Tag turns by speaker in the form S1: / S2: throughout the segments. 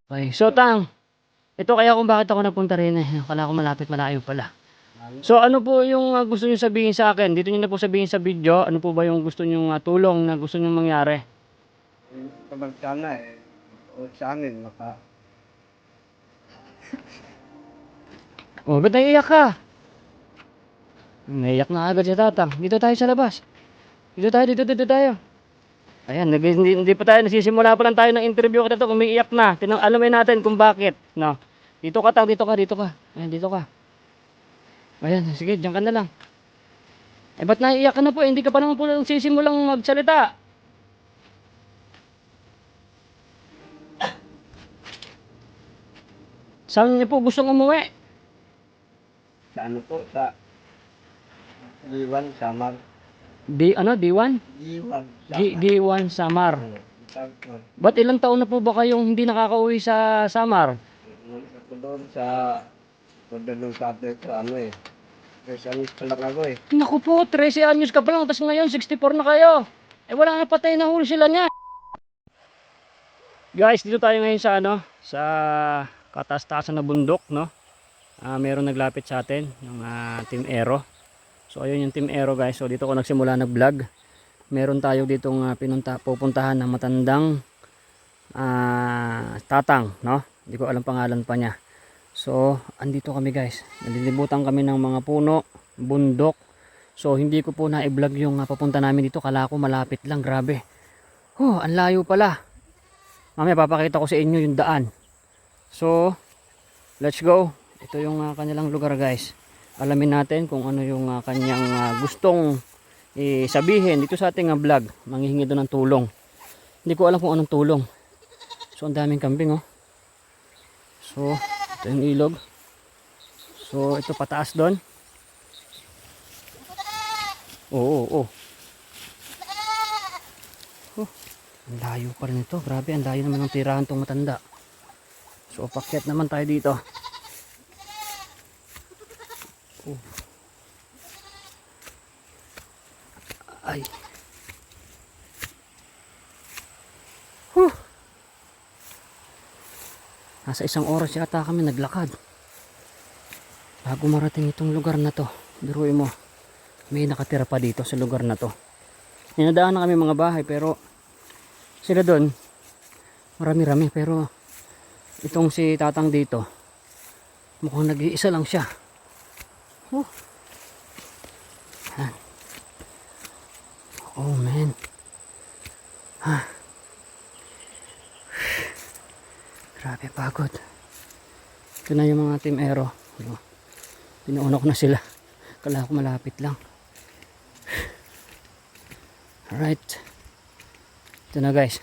S1: Okay, so Tang, ito kaya kung bakit ako napunta rin eh. Akala ko malapit malayo pala. So ano po yung gusto niyo sabihin sa akin? Dito niyo na po sabihin sa video, ano po ba yung gusto niyo tulong na gusto niyo mangyari?
S2: Kapag sana o sa amin
S1: Oh, ba't naiiyak ka? Naiiyak na agad si Tatang. Dito tayo sa labas. Dito tayo. Ayan, hindi pa tayo, nagsisimula pa lang tayo ng interview kita to, umiiyak na. Alamin natin kung bakit, no? Dito ka, Tang, dito ka. Ayan, dito ka. Ayan, sige, diyan ka na lang. Eh, ba't naiiyak ka na po? Hindi ka pa naman po sisimulang magsalita. Saan niyo po gustong umuwi?
S2: sa ano po, sa Iwan, Samar.
S1: D1?
S2: Iwan,
S1: D1 Samar.
S2: Samar.
S1: Ba't ilang taon na po ba kayong hindi nakakauwi sa Samar?
S2: Ako doon sa ate ko, ano eh. Kasi anis pa lang ako eh.
S1: Naku po, 13 anyos ka pa lang, tapos ngayon 64 na kayo. Eh wala na patay na huli sila niya. Guys, dito tayo ngayon sa sa kataas-taasan na bundok, no? Meron naglapit sa atin, yung Team Aero. So ayun yung Team Aero guys. So dito ko nagsimula nag-vlog. Meron tayo ditong pupuntahan ng matandang tatang, no? Hindi ko alam pangalan pa niya. So andito kami guys. Nalilibutan kami ng mga puno, bundok. So hindi ko po na-vlog yung papunta namin dito. Kala ko malapit lang, grabe. Oh, ang layo pala. Mamaya papakita ko sa inyo yung daan. So let's go. Ito yung kanilang lugar guys. Alamin natin kung ano yung kanyang gustong sabihin dito sa ating vlog. Manghihingi doon ng tulong. Hindi ko alam kung anong tulong. So ang daming kambing oh. So ito yung ilog. So ito pataas doon. Oo. Oh, ang layo pa rin ito. Grabe, ang layo naman ng tirahan tong matanda. So pakyat naman tayo dito. Oh. Ay. Nasa 1 oras yata kami naglakad bago marating itong lugar na to. Biruin mo, may nakatira pa dito sa lugar na to. Ninadaan na kami mga bahay pero sila doon marami-rami, pero itong si tatang dito mukhang nag-iisa lang siya. Oh man. Grabe pagod. Ito na yung mga Team Aero. Pinuuna ko na sila. Kala ko malapit lang. Alright. Ito na guys.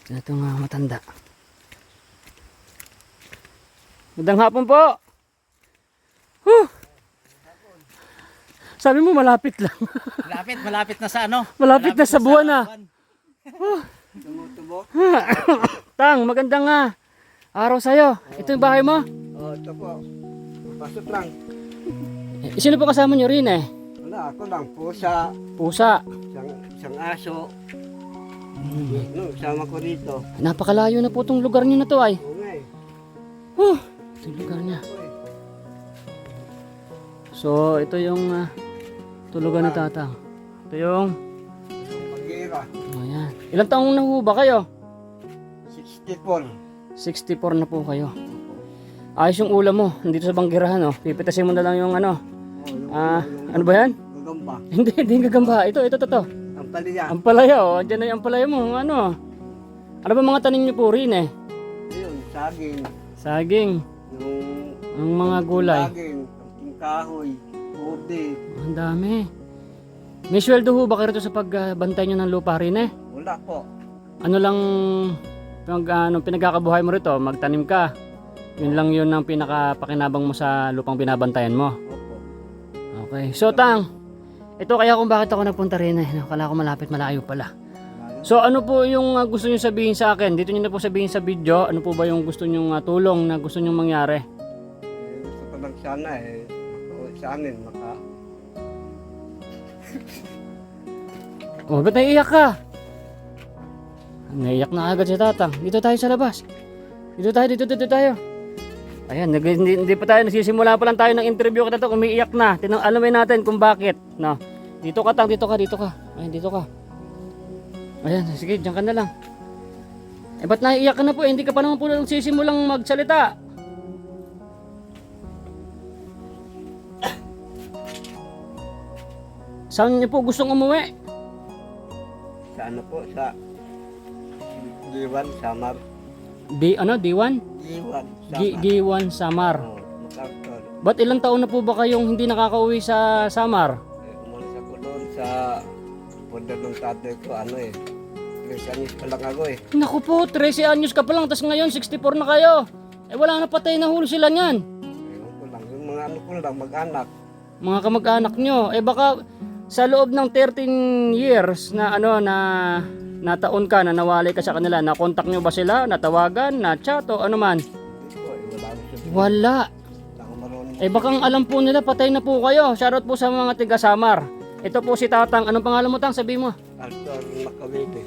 S1: Ito na itong matanda. Magandang hapon po. Sabi mo malapit lang.
S3: Malapit na sa ano?
S1: Malapit na sa buwan na.
S2: Tumutubo.
S1: Tang, magandang araw sa'yo. Ito yung bahay mo?
S2: Oh, ito po. Pasok lang.
S1: Sino po kasama nyo rin eh?
S2: Wala, ako lang. Pusa.
S1: Pusa.
S2: Isang aso. No, sama ko dito.
S1: Napakalayo na po itong lugar nyo na to ay.
S2: Oo nga eh.
S1: Ito yung lugar niya. So, ito yung tulugan na tatang. Ito yung...
S2: Pag-iira.
S1: Ayan. Ilang taong na ho ba kayo?
S2: 64.
S1: 64 na po kayo. Ayos yung ulam mo. Nandito sa banggirahan oh. Pipitasin mo na lang yung ano. Ano ba yan?
S2: Gagamba.
S1: Hindi gagamba. Ito.
S2: Ang palaya.
S1: Ang palaya oh. Diyan na yung palaya mo. Ano? Ano ba mga tanim nyo po rin eh?
S2: Ayun, saging.
S1: Saging. Ang mga gulay.
S2: Saging. Yung kahoy. Ube.
S1: Ang dami. May sweldo ho ba kayo rito sa pagbantay nyo ng lupa rin eh?
S2: Wala po.
S1: Ano lang pinagkakabuhay mo rito? Magtanim ka. Yun lang yun ang pinakapakinabang mo sa lupang binabantayan mo.
S2: Opo.
S1: Okay. So Tang, ito kaya kung bakit ako nagpunta rin eh. Kala ko malapit malayo pala. So ano po yung gusto niyo sabihin sa akin? Dito niyo na po sabihin sa video. Ano po ba yung gusto niyo tulong na gusto niyo mangyari?
S2: Gusto ko lang sana o sa amin
S1: Oh, ba't naiiyak ka? Naiiyak na agad si Tatang. Dito tayo sa labas. Dito tayo. Ayan, hindi pa tayo nagsisimula pa lang tayo ng interview kita to, umiiyak na. Alamin natin kung bakit, no. Dito ka. Ayan, dito ka. Ayan, sige, diyan ka na lang. Ba't naiiyak ka na po? Hindi ka pa naman po nagsisimulang magsalita. Saan niyo po gustong umuwi?
S2: Sa ano po, sa G1 Samar.
S1: D1?
S2: G1 Samar.
S1: G1 Samar.
S2: MacArthur.
S1: Ba't ilang taon na po ba kayong hindi nakakauwi sa Samar?
S2: Umalis ako doon sa punta ng tatay ko, ano eh. 3 anos pa lang ako eh.
S1: Naku po, 13 anyos ka pa lang, tas ngayon 64 na kayo. Wala na patay na huli sila niyan.
S2: Ewan ko lang, yung mga ano ko lang, mag-anak.
S1: Mga kamag-anak nyo, baka sa loob ng 13 years na na taon ka, na nawalay ka sa kanila, na-contact nyo ba sila, natawagan, na-chat o ano man?
S2: Hindi po, wala ako sabihin.
S1: Wala.
S2: Wala ako marunong.
S1: Bakang alam po nila, patay na po kayo. Shoutout po sa mga tiga-Samar. Ito po si Tatang. Anong pangalan mo, Tang? Sabi mo.
S2: Arthur Macavite.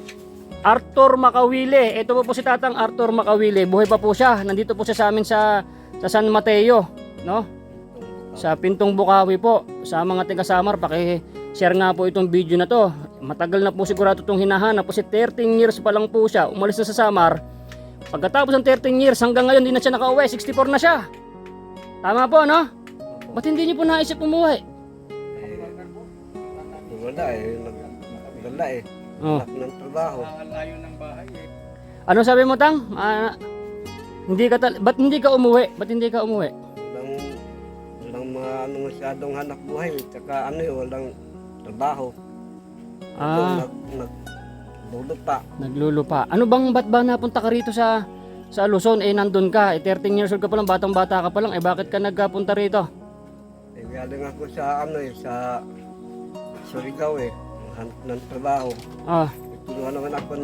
S1: Arthur Macawile. Ito po si Tatang Arthur Macawile. Buhay pa po siya. Nandito po siya sa amin sa San Mateo, no? Sa Pintong Bukawi po. Sa mga tiga-Samar, paki-share nga po itong video na to. Matagal na po sigurado itong hinahanap. Kasi 13 years pa lang po siya. Umalis na sa Samar. Pagkatapos ng 13 years, hanggang ngayon hindi na siya nakauwi. 64 na siya. Tama po, no? Ba't hindi niyo po naisip umuwi?
S2: Wala eh. Wala eh.
S1: Oh.
S2: Anak ng trabaho.
S1: Ano sabi mo, Tang? Ba't hindi ka umuwi?
S2: Walang mga ano masyadong hanap buhay. Tsaka ano eh, walang trabaho. Naglulupa.
S1: Naglulupa. Ba't ba napunta ka rito sa Luzon? Nandun ka. 13 years old ka pa lang, batang-bata ka pa lang. Bakit ka nagpunta rito?
S2: Galing ako sa ano eh, sa Surigao eh. Hanap ng trabaho. Kinuha naman ako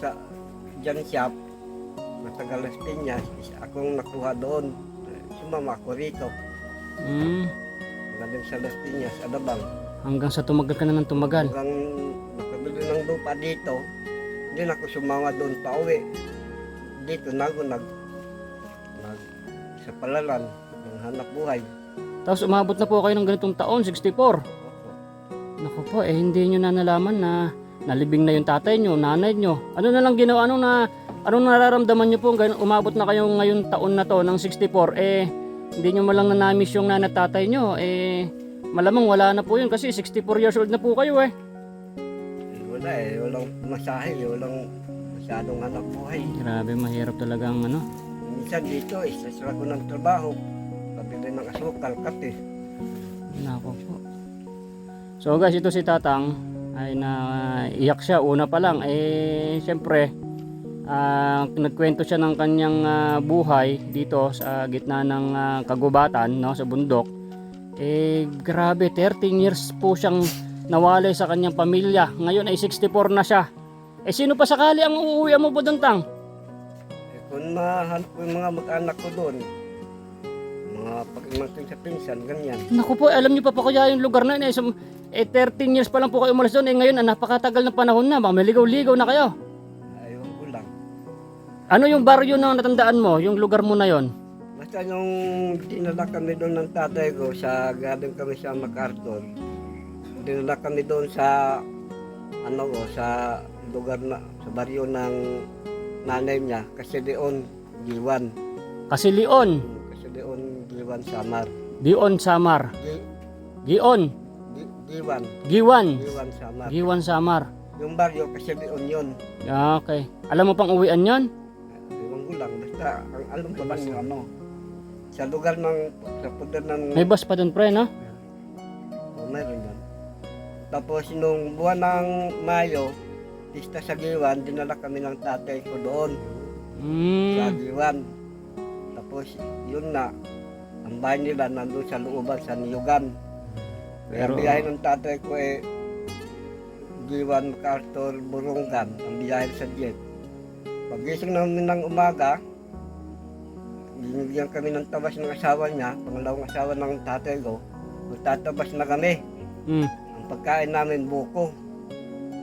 S2: sa Jan Shop. Matagal Las Piñas. Akong nakuha doon. Sumama ako rito. Galing sa Las Piñas, Adabang.
S1: Hanggang sa tumagal ka na ng tumagal.
S2: Hanggang nakabili ng lupa dito. Hindi na ako sumama doon pa uwi. Dito na ako sa palalan ng hanap buhay.
S1: Tapos umabot na po kayo ng ganitong taon, 64. Naku po, hindi nyo na nalaman na nalibing na yung tatay nyo, nanay nyo. Ano na lang ginawa, anong nararamdaman nyo po umabot na kayo ngayon taon na to ng 64, hindi nyo malang na-miss yung nanay at tatay nyo, malamang wala na po yun kasi 64 years old na po kayo
S2: Wala walang masahe, walang masyadong hanap buhay.
S1: Grabe, mahirap talagang
S2: Minsan dito, isasara ko ng trabaho, pabili ng asukal, kape.
S1: Nako po. So guys, ito si Tatang ay naiyak siya una pa lang. Siyempre, nagkwento siya ng kanyang buhay dito sa gitna ng kagubatan, no, sa bundok. Grabe, 13 years po siyang nawalay sa kanyang pamilya. Ngayon ay 64 na siya. Sino pa sakali ang uuwi mo po doon, Tang?
S2: Kung mahanap ko yung mga mag-anak ko doon, mga pag-imangkin sa pinsan, ganyan.
S1: Naku po, alam niyo pa po kaya yung lugar na yun. 13 years pa lang po kayo umalis doon. Ngayon, napakatagal na panahon na. Baka maligaw-ligaw na kayo.
S2: Ayaw ko lang.
S1: Ano yung baryo na natandaan mo? Yung lugar mo na yon?
S2: Basta yung dinala kami doon ng tatay ko, galing kami sa MacArthur. Dinala kami doon sa sa lugar na, sa baryo ng nanay niya, kasi doon G1.
S1: Kasi Leon.
S2: Kasi doon G1 Samar.
S1: Dion Samar. Gion.
S2: G1.
S1: Giwan.
S2: G1 Samar.
S1: Giwan Samar.
S2: Yung baryo kasi doon yun.
S1: Okay. Alam mo pang uwian yon?
S2: Ewan ko lang, basta ang alam ko lang yung sa lugar sa poder ng...
S1: May bus pa doon, pre, no?
S2: Meron yun. Tapos nung buwan ng Mayo, pista sa Giwan, dinala kami ng tatay ko doon sa Giwan. Tapos yun na, ang bahay nila nandun sa looban sa Niyugan. Kaya biyahe ng tatay ko Giwan, MacArthur, Burungan, ang biyahe sa jet. Pagising namin ng umaga, binigyan kami ng tabas ng asawa niya, pangalawang asawa ng tatay ko. Magtatabas na kami. Ang pagkain namin buko.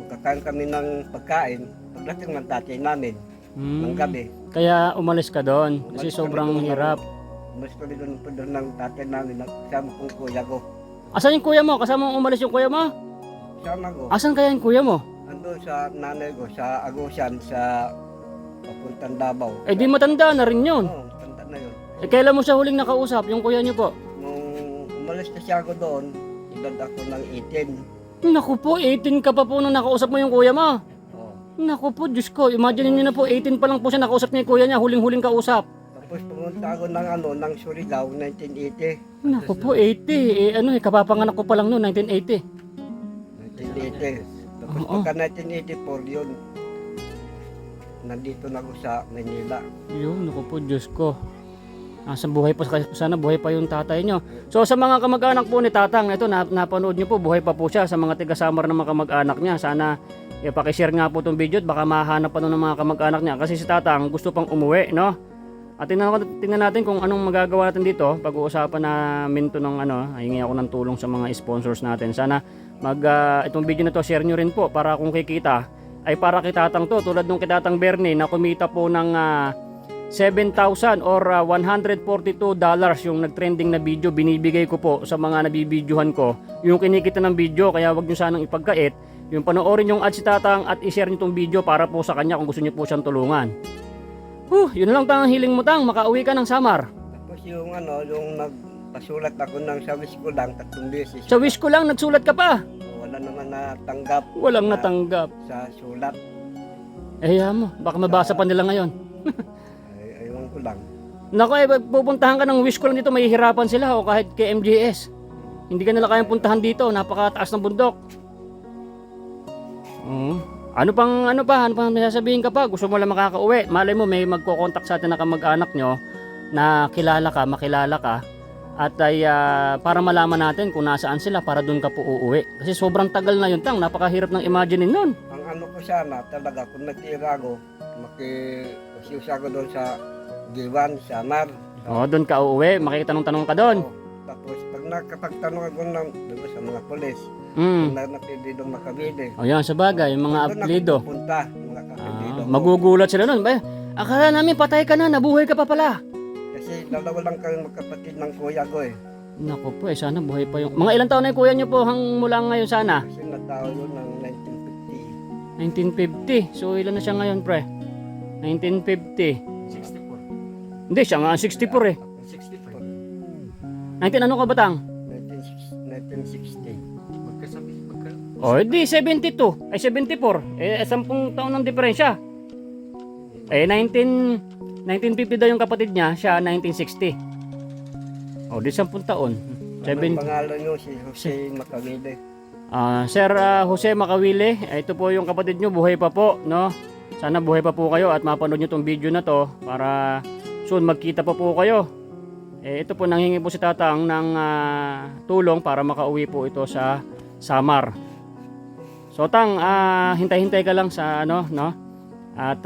S2: Magkakain kami ng pagkain pagdating ng tatay namin ng gabi.
S1: Kaya umalis ka doon kasi
S2: Umalis
S1: sobrang
S2: kami doon
S1: hirap.
S2: Mas kami doon ng tatay namin, kasama kong kuya ko.
S1: Asan yung kuya mo? Kasama mong umalis yung kuya mo?
S2: Kasama ko.
S1: Asan kaya yung kuya mo?
S2: Andun sa nanay ko, sa Agusan, sa papuntang Davao.
S1: Eh di matanda na rin yun.
S2: Oo, tanda na yun.
S1: Eh kailan mo siya huling nakausap, yung kuya niyo po?
S2: Nung umalis na siya ako doon, edad ako ng 18.
S1: Naku po, 18 ka pa po nung nakausap mo yung kuya mo.
S2: Oo.
S1: Naku po, Diyos ko, imagine niyo na po, 18 pa lang po siya nakausap niya yung kuya niya, huling-huling kausap.
S2: Tapos pumunta ako ng Surigao, 1980.
S1: Naku po, 80. Kapapanganak ko pa lang noon, 1980.
S2: 1980. Tapos
S1: Oo.
S2: pagka 1984 yun, nandito na ako sa Manila.
S1: Yun, naku po, Diyos ko. Buhay pa, sana buhay pa yung tatay nyo. So sa mga kamag-anak po ni Tatang, ito napanood nyo po, buhay pa po siya sa mga tiga-Samar na mga kamag-anak niya. Sana pakishare nga po itong video at baka mahanap pa nun ng mga kamag-anak niya. Kasi si Tatang gusto pang umuwi, no? At tingnan natin kung anong magagawa natin dito. Pag-uusapan namin to ng hingi ako ng tulong sa mga sponsors natin. Sana itong video na to share nyo rin po para kung kikita ay para kay Tatang to. Tulad nung kay Tatang Bernie na kumita po ng 7,000 or $142 yung nagtrending na video, binibigay ko po sa mga nabibidyohan ko yung kinikita ng video. Kaya wag nyo sanang ipagkait yung panoorin yung ad si Tatang at i-share nyo itong video para po sa kanya kung gusto nyo po siyang tulungan. Yun lang Tang, hiling mo Tang, makauwi ka ng Samar.
S2: Tapos yung nagpasulat ako ng sa wish ko lang 3 beses.
S1: Sa wish ko lang nagsulat ka pa.
S2: Wala naman natanggap.
S1: Walang natanggap.
S2: Sa sulat.
S1: Mo, baka mabasa pa nila ngayon.
S2: Ayun ko lang.
S1: Naku, pupuntahan ka ng wish ko lang dito, mahihirapan sila o kahit kay MJS. Hindi ka nila kayang puntahan dito, napakataas ng bundok. Ano pang may sasabihin ka pa? Gusto mo lang makakauwi. Malay mo may magko-contact sa atin na kamag-anak nyo na makilala ka at ay para malaman natin kung nasaan sila para doon ka po uuwi. Kasi sobrang tagal na yun Tang, napakahirap ng imaginein nun.
S2: Ang ko sana talaga kung nagtira ako, makiusyus ako doon sa Giwan, Samar.
S1: Doon ka uuwi, makikitanong-tanong ka doon.
S2: Tapos pag nakapagtanong ako doon sa mga polis, na napili doon makabili.
S1: Yan, sa bagay, yung mga apelido.
S2: Punta, mga kapilido.
S1: Magugulat sila nun. Akala namin patay ka na, nabuhay ka pa pala.
S2: Kasi dalawa lang kami magkapatid ng kuya ko eh.
S1: Naku po, sana buhay pa yung... Mga ilang taon na yung kuya nyo po mula ngayon sana?
S2: Kasi natao yun ng
S1: 1950. So ilan na siya ngayon pre? 1950.
S3: 64.
S1: Hindi, siya nga 64 eh.
S3: 64.
S1: 19 ano ka ba Tang?
S2: 1960.
S1: Di 72. Ay 74. 10 taon ng diferensya. 1950 daw yung kapatid niya, siya 1960. Di 10 taon.
S2: Ang pangalan nyo si Jose Macawile.
S1: Sir Jose Macawile, ito po yung kapatid nyo, buhay pa po, no? Sana buhay pa po kayo at mapanood nyo tong video na to para soon magkita pa po kayo. Ito po, nanghingi po si Tatang ng tulong para makauwi po ito sa Samar. So Tang, hintay-hintay ka lang sa no? At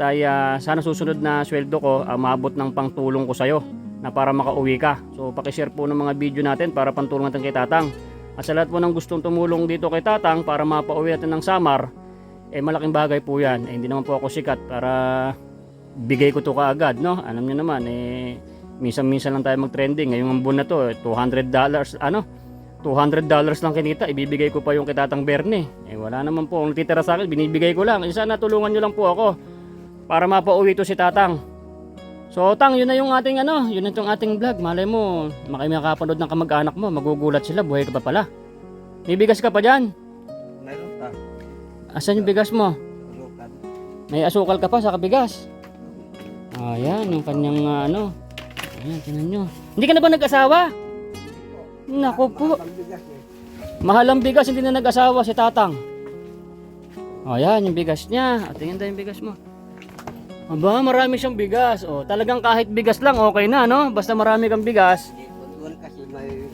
S1: sana susunod na sweldo ko maabot ng pangtulong ko sa'yo na para makauwi ka. So pakishare po ng mga video natin para pantulong natin kay Tatang. At sa lahat po ng gustong tumulong dito kay Tatang para mapauwi natin ng Samar, malaking bagay po yan. Hindi naman po ako sikat para bigay ko to kaagad, no? Alam niyo naman, minsan-minsan lang tayo mag-trending. Ngayong buwan na to, $200, $200 lang kinita, ibibigay ko pa yung kay Tatang Bernie. Wala naman po, kung titira sa akin, binibigay ko lang. Sana tulungan nyo lang po ako para mapauwi to si Tatang. So Tang, yun na yung ating yun na yung ating vlog. Malay mo, makapanood ng kamag-anak mo, magugulat sila, buhay ka pa pala. May bigas ka pa dyan?
S2: Meron pa.
S1: Asan yung bigas mo?
S2: Lukan.
S1: May asukal ka pa sa kabigas. Ayan, yung kanyang ayan, tinan nyo. Hindi ka na ba nag-asawa? Naku po. Mahal ang bigas, hindi na nag-asawa si Tatang. Ayan, yung bigas niya. Tingnan tayo yung bigas mo. Aba, marami siyang bigas. Talagang kahit bigas lang, okay na, no? Basta marami kang bigas.
S2: Doon kasi may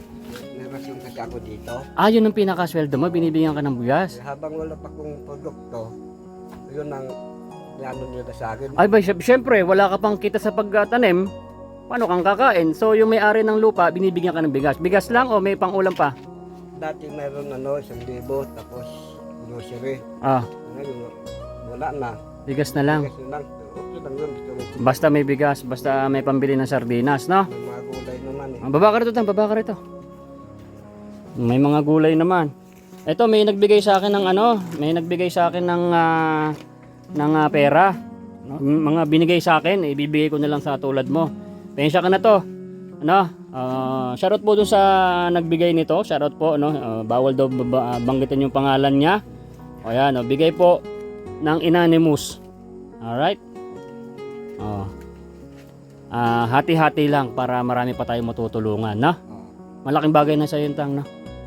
S2: rasyon kasi ako dito.
S1: Yun ang pinakasweldo mo, binibigyan ka ng bigas.
S2: Habang wala pa kong produkto, yun ang plano nila sa akin.
S1: Syempre, wala ka pang kita sa pagtanim. Paano kang kakain? So, yung may-ari ng lupa, binibigyan ka ng bigas. Bigas lang o may pang-ulam pa?
S2: Dati meron 1,000 tapos grocery.
S1: Ah,
S2: Ngayon, wala na.
S1: bigas na lang.
S2: Kasi lang, okay lang yun.
S1: Basta may bigas, basta may pambili ng sardinas, no?
S2: May mga gulay naman eh.
S1: Baba ka rito, Tang, baba ka rito. May mga gulay naman. Ito, may nagbigay sa akin ng ano, may nagbigay sa akin ng pera. No? Mga binigay sa akin, ibibigay ko na lang sa tulad mo. Pensya ka na to. Ano? Shoutout po dun sa nagbigay nito. Shoutout po, no? Bawal daw banggitin yung pangalan niya. O yan, no? Bigay po ng Anonymous. Alright? Hati-hati lang para marami pa tayong matutulungan, no? Malaking bagay na sa yun, Tang, no?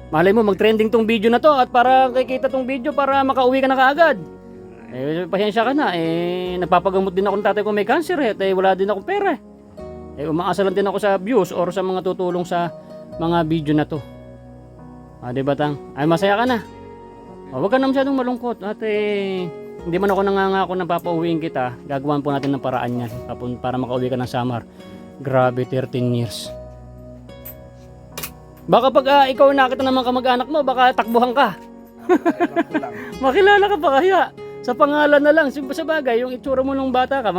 S1: Malay mo, mag-trending tong video na to at para kikita tong video para makauwi ka na kaagad. Pasensya ka na, nagpapagamot din ako ng tatay ko may cancer wala din akong pera. Umaasa lang din ako sa views or sa mga tutulong sa mga video na to. Diba, Tang? Ay, masaya ka na. Huwag ka na masyadong malungkot at hindi man ako nangangako na papauwiin kita. Gagawan po natin ng paraan yan para makauwi ka ng Samar. Grabe, 13 years. Baka pag ikaw nakita ng mga kamag-anak mo, baka takbuhan ka. Makilala ka pa kaya? Sa pangalan na lang, sa bagay, yung itsura mo nung bata ka,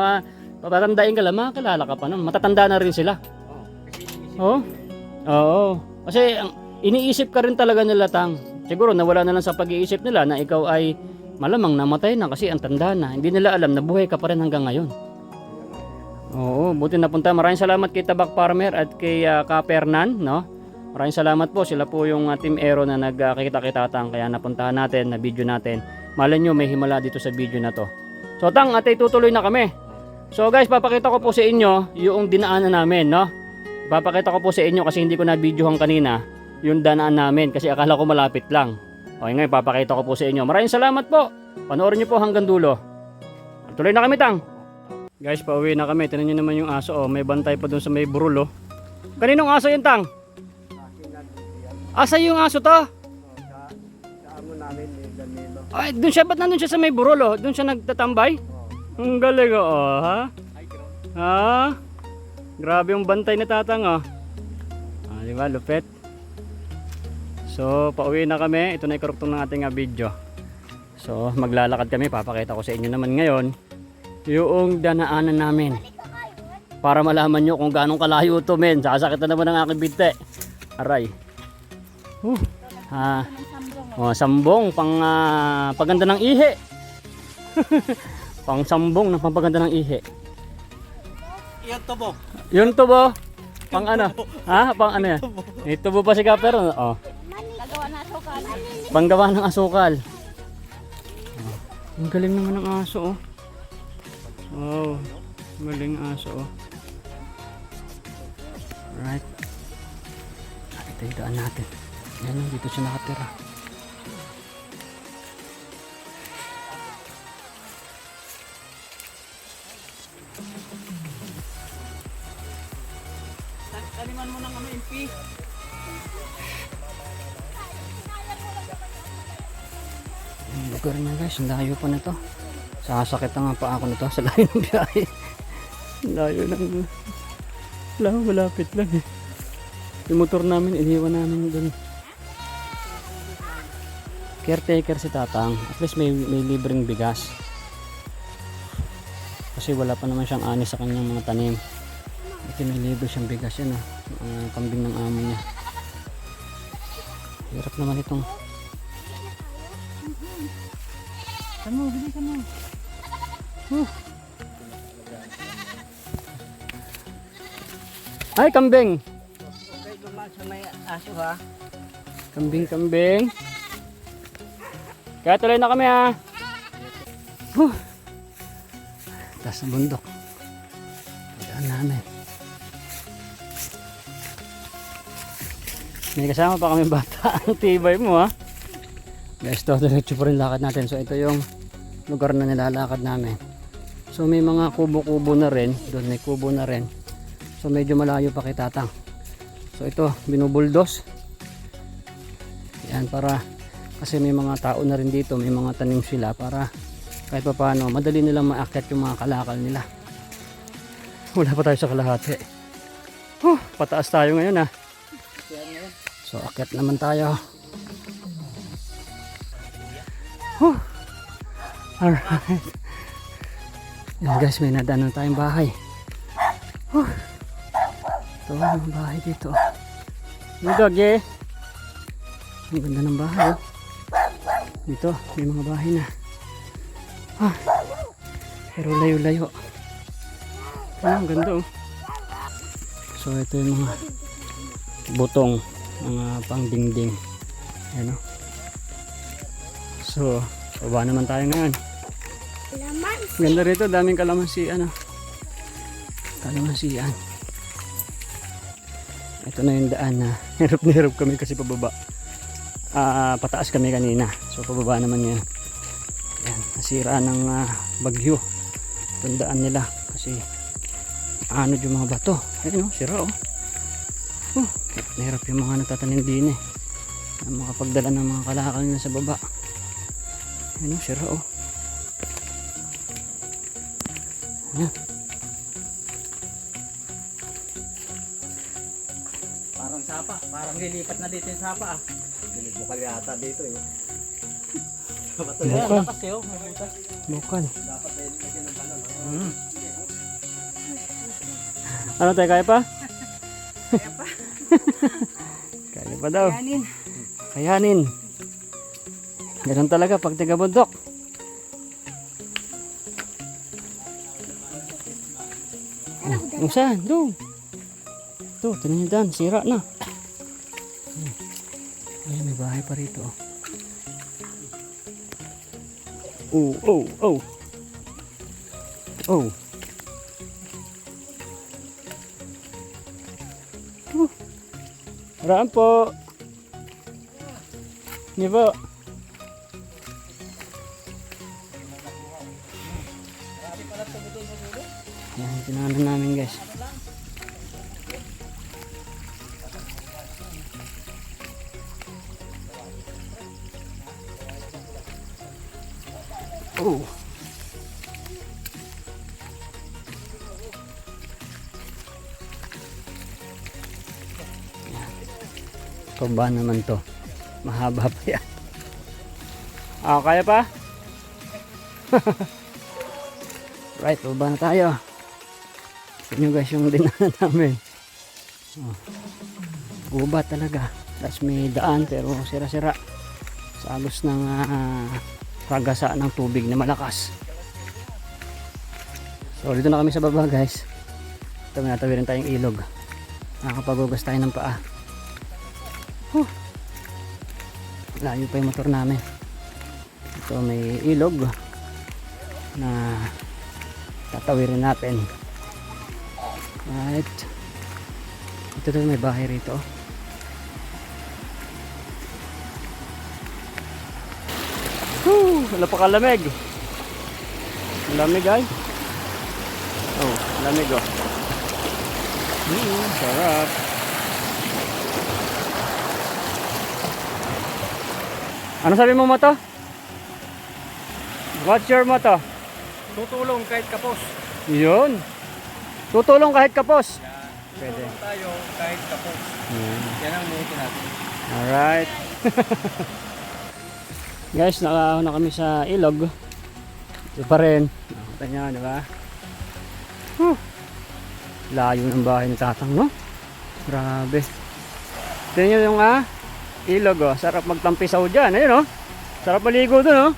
S1: papatandain ka lang, makakilala ka pa nun. Matatanda na rin sila. Oo. Oo. Kasi iniisip ka rin talaga nila, Tang. Siguro nawala na lang sa pag-iisip nila na ikaw ay malamang namatay na kasi ang tanda na. Hindi nila alam na buhay ka pa rin hanggang ngayon. Oo, buti napunta. Maraming salamat kay Tabak Farmer at kay Kapernan, no? Maraming salamat po. Sila po yung Team Aero na nagkikita-kita, Tang. Kaya napuntahan natin, na video natin. Malay nyo, may himala dito sa video na to. So, Tang, ate, tutuloy na kami. So, guys, papakita ko po sa inyo yung dinaanan namin, no? Papakita ko po sa inyo kasi hindi ko na-videohan kanina yung dinaan namin kasi akala ko malapit lang. Okay, ngayon, papakita ko po sa inyo. Maraming salamat po. Panoorin nyo po hanggang dulo. Tuloy na kami, Tang. Guys, pauwi na kami. Tingnan nyo naman yung aso, oh. May bantay pa dun sa may burol, oh. Kaninong aso yun, Tang? Asa yung aso to?
S2: Sa amo namin ni Danilo.
S1: Ay, doon siya, ba't nandun siya sa may burol, oh? Doon siya nagtatambay? Ang galing, oh, ha? Ha? Grabe yung bantay ni Tatang, oh. Di ba, lupet? So, pauwi na kami. Ito na ikoruptong ng ating video. So, maglalakad kami. Papakita ko sa inyo naman ngayon yung danaanan namin. Para malaman nyo kung gaano kalayo ito, men. Sasakit na naman ang aking binte. Aray. Sambong pang paganda ng ihi. Pang sambong ng pampaganda ng ihi.
S3: Iyan to bo.
S1: Yun tubo. Pang ano? Ha? Pang ano yan? Ito tubo pa si Kaper. Oh.
S4: Gagawa na asukal.
S1: Panggawa ng asukal. Ang galing naman ng aso, oh. Oh, galing aso, oh. Alright. Ito yung daan natin. Yan, dito siya nakatira.
S3: Taniman mo ng ano, MP.
S1: Yung lugar niya, guys, ang layo pa na to. Sasakit na nga pa ako nito sa layo ng biyahe. Layo lang. Malapit lang eh. Yung motor namin, iniwan namin doon. Caretaker si Tatang. At least may libreng bigas. Kasi wala pa naman siyang ani sa kanyang mga tanim. Ito may libre siyang bigas yan ah. Kambing ng amo niya. Hirap naman itong. Kamo, bili ka mo. Ay, kambing.
S2: Okay, dumaan sa may aso ha.
S1: Kambing. Kaya tuloy na kami ha. Taas ng bundok. Daan namin. May kasama pa kami bata. Ang tibay mo ha. Guys, ito diretso pa rin lakad natin. So ito yung lugar na nilalakad namin. So may mga kubo-kubo na rin. Doon may kubo na rin. So medyo malayo pa kay Tatang. So ito binubuldos. Yan para kasi may mga tao na rin dito, may mga tanim sila para kahit pa paano madali nilang maakyat yung mga kalakal nila. Wala pa tayo sa kalahati. Pataas tayo ngayon ha. So akyat naman tayo. Alright. Yan guys, may nadaan na tayong bahay. Ito, ang bahay dito. May doggy. Ang ganda ng bahay. Oh. Dito, may mga bahay na. Pero layo-layo. Ang ganda oh. So ito yung mga butong, mga pangdingding. Ayan oh. So, baba naman tayo ngayon. Ganda rito, daming kalamansian oh. Kalamansian. Ito na yung daan na hirap na hirap kami kasi pababa. Pataas kami kanina. So pababa naman yan. Yan, nasira ng bagyo. Itong daan nila kasi ano yung mga bato. Ayun oh, sira oh. Nahirap yung mga natatanim din eh. Na makapagdala ng mga kalakal na sa baba. Ayun oh, sira oh. Ayan.
S3: Parang sapa. Parang lilipat na dito yung sapa ah.
S2: Bukal yata dito eh.
S3: Ayan,
S1: Bukal.
S3: lakas eh oh. May butas.
S1: Bukal.
S2: Dapat ay lagyan ng balon.
S1: Ano tayo, kaya pa? Kaya pa. Kaya pa daw.
S4: Kanin.
S1: Kayanin. Ganun talaga pag taga-bundok. Kung saan? Doon. Ito, tinan niyo dyan. Sira na. Ay, may bahay pa rito. Oh, oh, oh. Oh. Maraan po. Hindi po. Yan, tinanan namin guys. Oh. Paba naman to. Mahaba pa yan. Kaya pa? Right, paba na tayo. Tignan nyo guys yung dinaanan namin. Guba talaga. Tapos may daan pero sira-sira. Sa agos ng pagasaan ng tubig na malakas. So dito na kami sa baba guys. Ito may natawirin tayong ilog. Nakakapagugas tayo ng paa. Layo pa yung motor namin. Ito may ilog na tatawirin natin. Right. Ito may bahay rito. Wala pa kalamig. Lamig ay. Oh, lamig oh. Sarap. Ano sabi mo motto? What's your motto?
S3: Tutulong kahit kapos.
S1: Yun. Tutulong kahit kapos. Pwede.
S3: Tutulong tayo kahit kapos. Yan ang motto natin.
S1: Alright. Guys, nakahon na kami sa ilog. Ito pa rin. Nakita nyo, di ba? Layo ng bahay ni Tatang, no? Grabe. Tignan nyo yung ilog, oh. Sarap magtampisaw dyan. Ayun, oh. Sarap maligo dun, oh.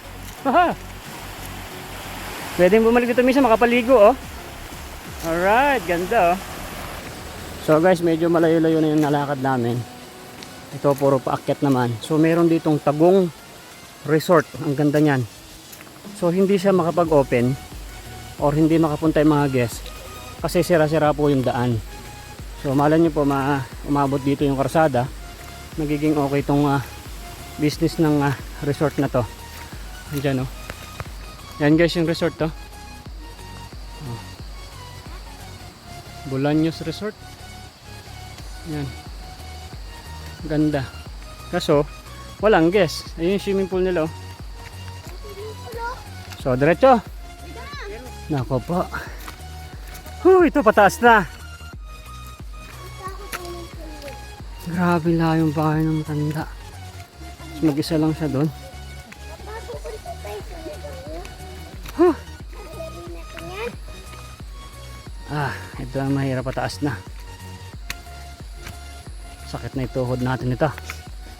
S1: Haha. Pwedeng bumalik dito minsan makapaligo, oh. Alright, ganda, oh. So guys, medyo malayo-layo na yung nalakad namin. Ito, puro paakyat naman. So meron ditong Tagong Resort. Ang ganda niyan. So hindi siya makapag-open or hindi makapunta yung mga guests kasi sira-sira po yung daan. So malay nyo po umabot dito yung karsada. Magiging okay itong business ng resort na to. Diyan, oh. Yan guys yung resort to. Bolaños Resort. Yan. Ganda. Kaso walang guest. Ayun yung swimming pool nila, oh. So diretso. Nako po. Ito pataas na. Grabe lang yung bahay ng matanda. Mag-isa lang siya doon. Ito ang mahirap pataas na. Sakit na ituhod natin ito.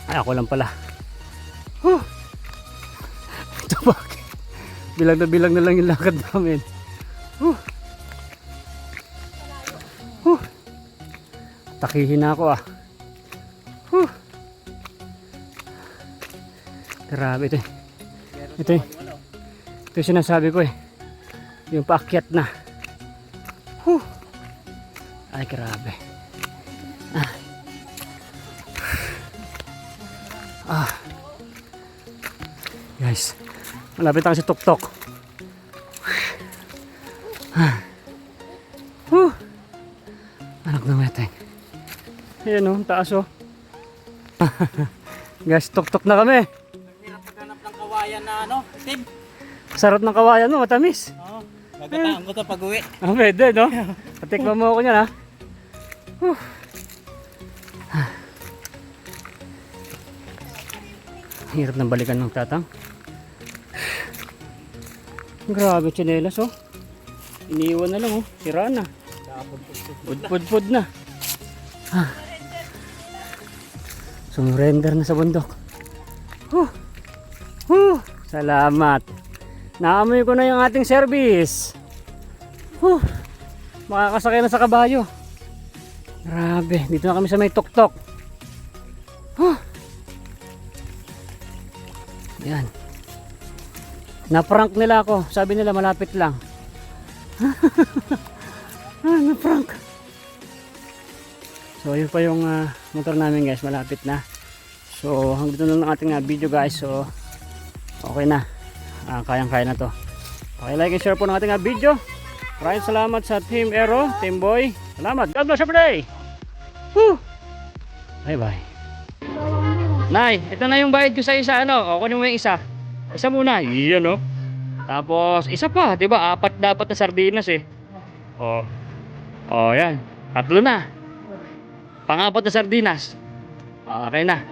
S1: Ay, ako lang pala. Ito bakit? Bilang na lang yung lakad namin. Takihin na ako ah. Grabe ito. Ito yung sinasabi ko eh. Yung paakyat na. Ay, grabe. Guys, malapit ako sa tuktok. Anak ng meteng. Ayan o, taas o. Guys, tuktok na kami.
S3: Hirap maghanap ng kawayan na ano, Tim.
S1: Sarap ng kawayan mo, matamis.
S3: Oo. Gagataan ko to pag uwi.
S1: Pwede, no? Patikman mo ako niyan, ha? Hirap ng balikan ng tatang. Grabe, tsinelas, oh. Iniiwan na lang, oh. Sira na. Pud na. Surrender na sa bundok. Salamat. Naamoy ko na yung ating service. Makakasakay na sa kabayo. Grabe, dito na kami sa may tuktok. Yan. Na-prank nila ako. Sabi nila malapit lang. Na-prank. So, yun pa yung motor namin guys. Malapit na. So, hanggang dito na lang ating video guys. So, okay na. Kayang-kaya na to. Paki-like and share po ng ating video. Maraming salamat sa Team Aero, Team Boy. Salamat. God bless every day. Bye-bye. Nay, ito na yung bayad ko sa isa, ano? O, kunin mo yung isa. Isa muna. Iyan, no? Tapos, isa pa, di ba? 4 dapat na sardinas, eh. O, yan. 3 na. Pang-4 na sardinas. Okay na.